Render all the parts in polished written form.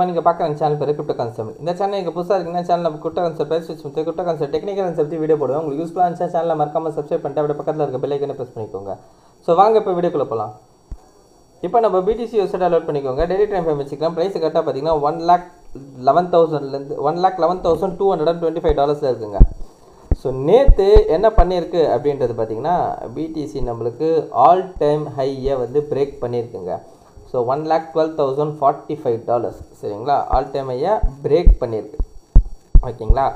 நீங்கள் பார்க்குற சேனல் பேர் கிரிப்டோ கான்செப்ட். இந்த சேனல் நீங்கள் புதுசாக இருக்குன்னா சேனல் நம்ம கிரிப்டோ கான்செப்ட் பேசி வச்சு crypto concept technical concept video போடுவோம். உங்களுக்கு யூஸ்ஃபுல்லாக இருந்துச்சா சேனலை மறக்காமல் சப்ஸ்கிரைப் பண்ணிட்டு அப்படியே பக்கத்தில் இருக்க பெல் ஐக்கனை ப்ரெஸ் பண்ணிக்கோங்க. ஸோ வாங்க இப்போ வீடியோக்குள்ளே போகலாம். இப்போ நம்ம BTC வெப்சைட் டவுன்லோட் பண்ணிக்கோங்க. டெய்லி டைம் ஃப்ரேம் வச்சுக்கலாம். ப்ரைஸ் கரெக்டாக பார்த்தீங்கன்னா $1,11,000 $1,11,225 இருக்குங்க. ஸோ நேற்று என்ன பண்ணியிருக்கு அப்படின்றது பார்த்தீங்கன்னா BTC நம்மளுக்கு ஆல் டைம் ஹையை வந்து பிரேக் பண்ணியிருக்குங்க. ஸோ $1,12,045 சரிங்களா, ஆல் டைம் ஹையை பிரேக் பண்ணியிருக்கு ஓகேங்களா.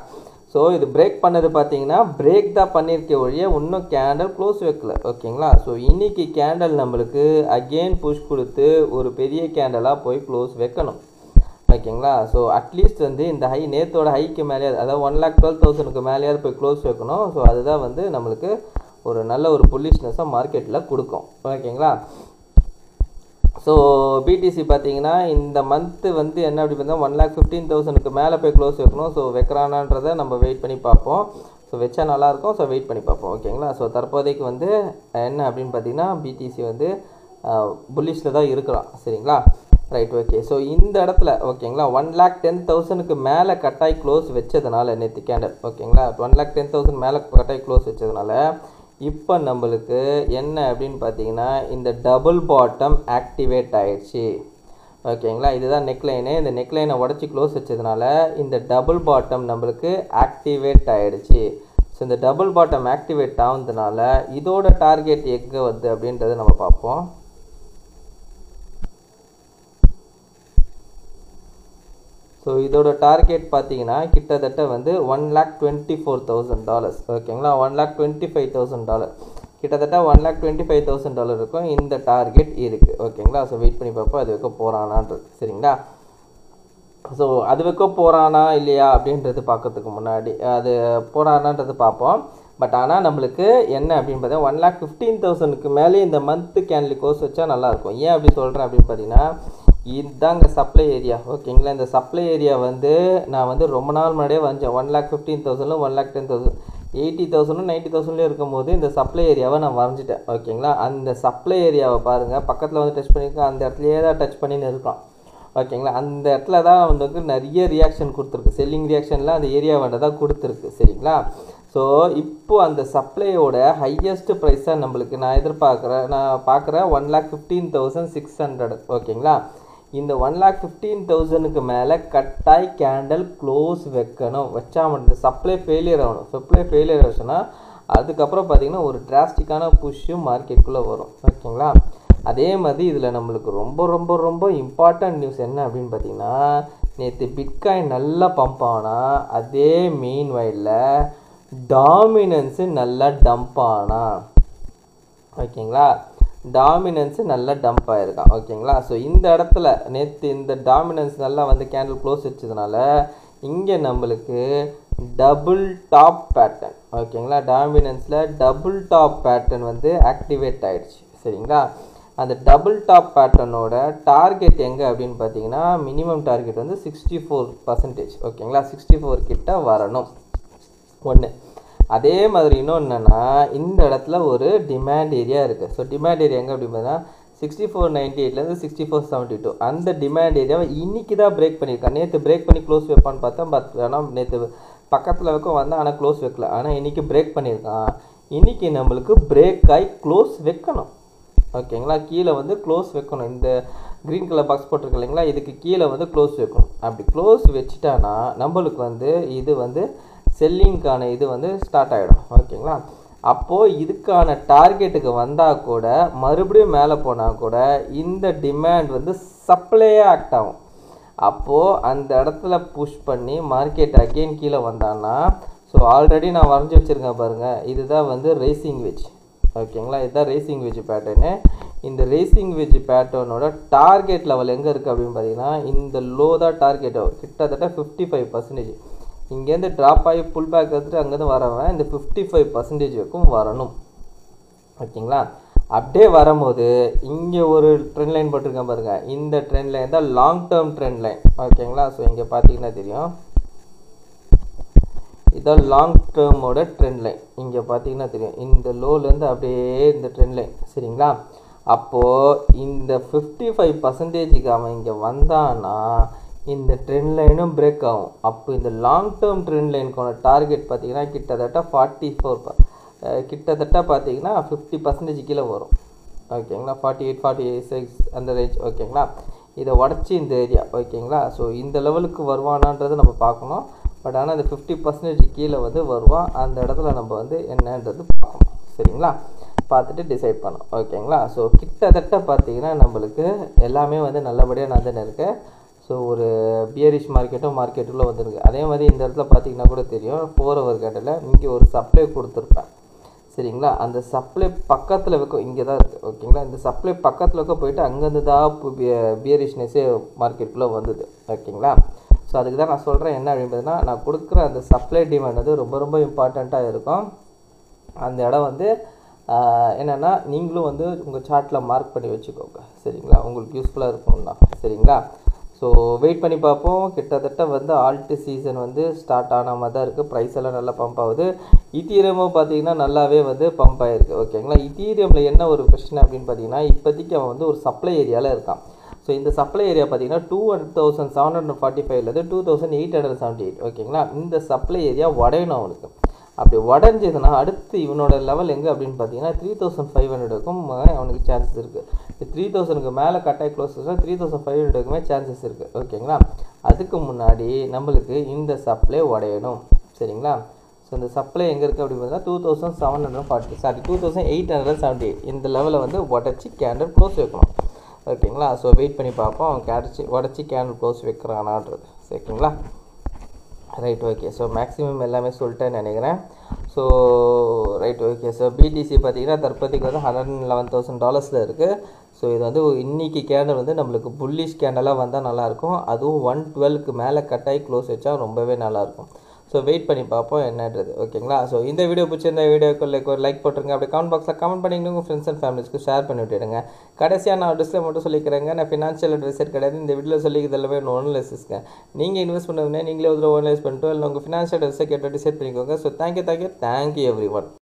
ஸோ இது பிரேக் பண்ணது பார்த்தீங்கன்னா பிரேக் தான் பண்ணியிருக்க ஒழிய இன்னும் கேண்டல் க்ளோஸ் வைக்கல ஓகேங்களா. ஸோ இன்றைக்கி கேண்டல் நம்மளுக்கு அகெயின் புஷ் கொடுத்து ஒரு பெரிய கேண்டலாக போய் க்ளோஸ் வைக்கணும் ஓகேங்களா. ஸோ அட்லீஸ்ட் வந்து இந்த ஹை நேற்றோட ஹைக்கு மேலேயாவது அதாவது 1,12,000க்கு மேலேயாவது போய் க்ளோஸ் வைக்கணும். ஸோ அதுதான் வந்து நம்மளுக்கு ஒரு நல்ல ஒரு புல்லிஷ்னஸாக மார்க்கெட்டில் கொடுக்கும் ஓகேங்களா. ஸோ BTC பார்த்தீங்கன்னா இந்த மந்த்து வந்து என்ன அப்படி பார்த்தா 1,15,000க்கு மேலே போய் க்ளோஸ் வைக்கணும். ஸோ வைக்கிறானான்றதை நம்ம வெயிட் பண்ணி பார்ப்போம். ஸோ வச்சா நல்லாயிருக்கும். ஸோ வெயிட் பண்ணி பார்ப்போம் ஓகேங்களா. ஸோ தற்போதைக்கு வந்து என்ன அப்படின்னு பார்த்தீங்கன்னா BTC வந்து புல்லிஷில் தான் இருக்கிறான் சரிங்களா. Right okay. ஸோ இந்த இடத்துல ஓகேங்களா 1,10,000க்கு மேலே கட்டாய் க்ளோஸ் வச்சதுனால நேற்று கேண்டல் ஓகேங்களா 1,10,000 மேலே கட்டாய் க்ளோஸ் வச்சதுனால இப்போ நம்மளுக்கு என்ன அப்படின்னு பார்த்தீங்கன்னா இந்த டபுள் பாட்டம் ஆக்டிவேட் ஆகிடுச்சு ஓகேங்களா. இதுதான் நெக்லைனு. இந்த நெக்லைனை உடச்சி க்ளோஸ் வச்சதுனால இந்த டபுள் பாட்டம் நம்மளுக்கு ஆக்டிவேட் ஆகிடுச்சு. ஸோ இந்த டபுள் பாட்டம் ஆக்டிவேட் ஆகுதுனால இதோட டார்கெட் எங்கே வருது அப்படின்றத நம்ம பார்ப்போம். ஸோ இதோட டார்கெட் பார்த்தீங்கன்னா கிட்டத்தட்ட வந்து $1,24,000 ஓகேங்களா. $1,25,000 கிட்டத்தட்ட $1,25,000 இருக்கும் இந்த டார்கெட் இருக்குது ஓகேங்களா. ஸோ வெயிட் பண்ணி பார்ப்போம் அது வைக்க போகிறானான்றது சரிங்களா. ஸோ அது வைக்க போகிறானா இல்லையா அப்படின்றது பார்க்கறதுக்கு முன்னாடி அது போகிறானான்றது பார்ப்போம். பட் ஆனால் நம்மளுக்கு என்ன அப்படின்னு பார்த்தா 1,15,000க்கு மேலே இந்த மந்த்து கேண்டில் க்ளோஸ் வச்சா நல்லாயிருக்கும். ஏன் அப்படி சொல்கிறேன் அப்படின்னு பார்த்தீங்கன்னா இதுதாங்க சப்ளை ஏரியா ஓகேங்களா. இந்த சப்ளை ஏரியா வந்து நான் வந்து ரொம்ப நாள் முன்னாடியே வந்தேன் 1,15,000 1,10,000 80,000 90,000 இருக்கும்போது இந்த சப்ளை ஏரியாவை நான் வரைஞ்சிட்டேன் ஓகேங்களா. அந்த சப்ளை ஏரியாவை பாருங்கள் பக்கத்தில் வந்து டச் பண்ணியிருக்கேன். அந்த இடத்துலையே தான் டச் பண்ணின்னு இருக்கான் ஓகேங்களா. அந்த இடத்துல தான் வந்து நிறைய ரியாக்ஷன் கொடுத்துருக்கு. செல்லிங் ரியாக்ஷனில் அந்த ஏரியா வேண்டதாக கொடுத்துருக்கு சரிங்களா. ஸோ இப்போது அந்த சப்ளையோட ஹையஸ்ட் ப்ரைஸாக நம்மளுக்கு நான் பார்க்குறேன் 1,15,600 ஓகேங்களா. இந்த 1,15,000க்கு மேலே கட்டாய் கேண்டல் க்ளோஸ் வைக்கணும். வச்சா மட்டும் சப்ளை ஃபெயிலியர் ஆகணும். சப்ளை ஃபெயிலியர் ஆச்சுன்னா அதுக்கப்புறம் பார்த்திங்கன்னா ஒரு டிராஸ்டிக்கான புஷ்ஷும் மார்க்கெட்டுக்குள்ளே வரும் ஓகேங்களா. அதே மாதிரி இதில் நம்மளுக்கு ரொம்ப ரொம்ப ரொம்ப இம்பார்ட்டன்ட் நியூஸ் என்ன அப்படின்னு பார்த்தீங்கன்னா நேற்று பிட்காயின் நல்லா பம்ப் ஆனால் அதே மெயின் வயலில் டாமினன்ஸு நல்லா டம்ப் ஆனா ஓகேங்களா. டாமினன்ஸு நல்லா டம்ப் ஆகிருக்கான் ஓகேங்களா. ஸோ இந்த இடத்துல நேற்று இந்த டாமினன்ஸ் நல்லா வந்து கேண்டில் க்ளோஸ் வச்சதுனால இங்கே நம்மளுக்கு டபுள் டாப் பேட்டர்ன் ஓகேங்களா. டாமினன்ஸில் டபுள் டாப் பேட்டர்ன் வந்து ஆக்டிவேட் ஆகிடுச்சு சரிங்களா. அந்த டபுள் டாப் பேட்டர்னோட டார்கெட் எங்கே அப்படின்னு பார்த்தீங்கன்னா மினிமம் டார்கெட் வந்து 64% ஓகேங்களா. 64 கிட்ட வரணும் ஒன்று. அதே மாதிரி இன்னொன்று என்னென்னா இந்த இடத்துல ஒரு டிமாண்ட் ஏரியா இருக்குது. ஸோ டிமாண்ட் ஏரியா எங்கே அப்படின்னு பார்த்தீங்கன்னா 6498 6472 அந்த டிமாண்ட் ஏரியாவை இன்றைக்கி தான் பிரேக் பண்ணியிருக்கான். நேற்று பிரேக் பண்ணி க்ளோஸ் வைப்பான்னு பார்த்தா ஆனால் நேற்று பக்கத்தில் வைக்க வந்தால் ஆனால் க்ளோஸ் வைக்கல. ஆனால் இன்றைக்கி பிரேக் பண்ணியிருக்கான். இன்றைக்கி நம்மளுக்கு பிரேக் ஆகி க்ளோஸ் வைக்கணும் ஓகேங்களா. கீழே வந்து க்ளோஸ் வைக்கணும். இந்த க்ரீன் கலர் பாக்ஸ் போட்டிருக்கு இல்லைங்களா இதுக்கு கீழே வந்து க்ளோஸ் வைக்கணும். அப்படி க்ளோஸ் வச்சுட்டானா நம்மளுக்கு வந்து இது வந்து செல்லிங்க்கான இது வந்து ஸ்டார்ட் ஆகிடும் ஓகேங்களா. அப்போது இதுக்கான டார்கெட்டுக்கு வந்தால் கூட மறுபடியும் மேலே போனால் கூட இந்த டிமாண்ட் வந்து சப்ளையாக ஆக்ட் ஆகும். அப்போது அந்த இடத்துல புஷ் பண்ணி மார்க்கெட் அகெயின் கீழே வந்தான்னா ஸோ ஆல்ரெடி நான் வரைஞ்சி வச்சுருக்கேன் பாருங்கள் இதுதான் வந்து ரேசிங் வெஜ் ஓகேங்களா. இதுதான் ரேசிங் வெஜ் பேட்டர்னு. இந்த ரேசிங் வெஜ் பேட்டர்னோட டார்கெட் லெவல் எங்கே இருக்குது அப்படின்னு பார்த்தீங்கன்னா இந்த லோ தான் டார்கெட் கிட்டத்தட்ட 55%. இங்கேருந்து ட்ராப் ஆகி புல் பேக் எடுத்துகிட்டு அங்கேருந்து வரவன் இந்த 55% வரைக்கும் வரணும் ஓகேங்களா. அப்படியே வரும்போது இங்கே ஒரு ட்ரெண்ட் லைன் போட்டிருக்கேன் பாருங்கள் இந்த ட்ரெண்ட் லைன் தான் லாங் டேர்ம் ட்ரெண்ட் லைன் ஓகேங்களா. ஸோ இங்கே பார்த்தீங்கன்னா தெரியும் இதான் லாங் டேர்மோட ட்ரெண்ட் லைன். இங்கே பார்த்தீங்கன்னா தெரியும் இந்த லோலேருந்து அப்படியே இந்த ட்ரெண்ட் லைன் சரிங்களா. அப்போது இந்த 55%க்கு அவன் இங்கே வந்தான்னா இந்த ட்ரெண்ட் லைனும் பிரேக் ஆகும். அப்போ இந்த லாங் டேர்ம் ட்ரெண்ட் லைனுக்கான டார்கெட் பார்த்தீங்கன்னா கிட்டத்தட்ட 44 கிட்டத்தட்ட பார்த்தீங்கன்னா 50% கீழே வரும். ஓகேங்களா, 48 46 அந்த ரேஞ்ச். ஓகேங்களா, இதை உடச்சி இந்த ஏரியா. ஓகேங்களா, ஸோ இந்த லெவலுக்கு வருவானான்றது நம்ம பார்க்கணும். பட் ஆனால் அந்த 50% கீழே வந்து வருவான். அந்த இடத்துல நம்ம வந்து என்னன்றது பார்க்கணும். சரிங்களா, பார்த்துட்டு டிசைட் பண்ணணும். ஓகேங்களா, ஸோ கிட்டத்தட்ட பார்த்தீங்கன்னா நம்மளுக்கு எல்லாமே வந்து நல்லபடியாக நடந்துன்னு இருக்கு. ஸோ ஒரு பியரிஷ் மார்க்கெட்டுக்குள்ளே வந்துருக்கு. அதே மாதிரி இந்த இடத்துல பார்த்தீங்கன்னா கூட தெரியும் 4 hour கேண்டில் இங்கே ஒரு சப்ளை கொடுத்துருப்பேன். சரிங்களா, அந்த சப்ளை பக்கத்தில் வைக்கும், இங்கே தான் இருக்குது. ஓகேங்களா, இந்த சப்ளை பக்கத்தில் வைக்க போயிட்டு அங்கேருந்து தான் பியரிஷ்னஸே மார்க்கெட்டுக்குள்ளே வந்தது. ஓகேங்களா, ஸோ அதுக்கு தான் நான் சொல்கிறேன் என்ன அப்படின்றதுனா, நான் கொடுக்குற அந்த சப்ளை டிமாண்ட் வந்து ரொம்ப ரொம்ப இம்பார்ட்டண்ட்டாக இருக்கும். அந்த இடம் வந்து என்னென்னா நீங்களும் வந்து உங்கள் சார்ட்டில் மார்க் பண்ணி வச்சுக்கோங்க. சரிங்களா, உங்களுக்கு யூஸ்ஃபுல்லாக இருக்கும்னா. சரிங்களா, ஸோ வெயிட் பண்ணி பார்ப்போம். கிட்டத்தட்ட வந்து ஆல்ட்டு சீசன் வந்து ஸ்டார்ட் ஆன மாதிரி தான் இருக்குது. ப்ரைஸ் எல்லாம் நல்லா பம்ப் ஆகுது. ஈத்தீரியமும் பார்த்தீங்கன்னா நல்லாவே வந்து பம்ப் ஆகிருக்கு. ஓகேங்களா, ஈத்தீரியமில் என்ன ஒரு பிரச்சனை அப்படின்னு பார்த்தீங்கன்னா, இப்போதைக்கு அவன் வந்து ஒரு சப்ளை ஏரியாவில் இருக்கான். ஸோ இந்த சப்ளை ஏரியா பார்த்தீங்கன்னா 2,745லேருந்து 2,878. ஓகேங்களா, இந்த சப்ளை ஏரியா உடையணும் அவனுக்கு. அப்படி உடஞ்சதுன்னா அடுத்து இவனோட லெவல் எங்கே அப்படின்னு பார்த்தீங்கன்னா 3,500க்கும் அவனுக்கு சான்சஸ் இருக்குது. 3,000க்கு மேலே கட்டாய் க்ளோஸஸ்னால் 3,500க்குமே சான்சஸ் இருக்குது. ஓகேங்களா, அதுக்கு முன்னாடி நம்மளுக்கு இந்த சப்ளை உடையணும். சரிங்களா, ஸோ இந்த சப்ளை எங்கே இருக்குது அப்படின்னு பார்த்தீங்கன்னா 2,878 இந்த லெவலில் வந்து உடச்சி கேண்டில் க்ளோஸ் வைக்கணும். ஓகேங்களா, ஸோ வெயிட் பண்ணி பார்ப்போம் அவன் உடச்சி கேண்டில் க்ளோஸ் வைக்கிறானான்றது. சரிங்களா, ரைட். ஓகே, ஸோ மேக்ஸிமம் எல்லாமே சொல்லிட்டேன்னு நினைக்கிறேன். So right. Okay, so PTC பார்த்தீங்கன்னா தற்போதைக்கு வந்து $111,000 இருக்குது. ஸோ இது வந்து இன்றைக்கி கேண்டல் வந்து நம்மளுக்கு புல்லிஷ் கேண்டலாக வந்தால் நல்லாயிருக்கும். அதுவும் 112க்கு மேலே கட்டாயி க்ளோஸ் வச்சா ரொம்பவே நல்லாயிருக்கும். ஸோ வெயிட் பண்ணி பார்ப்போம் என்னன்றது. ஓகேங்களா, ஸோ இந்த வீடியோ பிடிச்சிருந்த வீடியோக்கு ஒரு லைக் போட்டுருங்க. அப்படி கமெண்ட் பாக்ஸில் கமெண்ட் பண்ணிட்டு உங்கள் ஃப்ரெண்ட்ஸ் அண்ட் ஃபேமிலிஸ்க்கு ஷேர் பண்ணி விட்டுடுங்க. கடைசியாக நான் டிஸ்பிளே மட்டும் சொல்லிக்கிறேங்க, நான் ஃபினான்ஷியல் அட்வைசர் கிடையாது. இந்த வீடியோவில் சொல்லிக்கிறது எல்லாமே ஒன்லைஸுங்க. நீங்கள் இன்வெஸ்ட் பண்ணுவீங்க நீங்களே ஒரு ஒன்லைஸ் பண்ணிட்டு இல்லை உங்கள் ஃபினான்ஷியல் அட்வைஸை கேட்டு டிசைட் பண்ணிக்கோங்க. So thank you every one.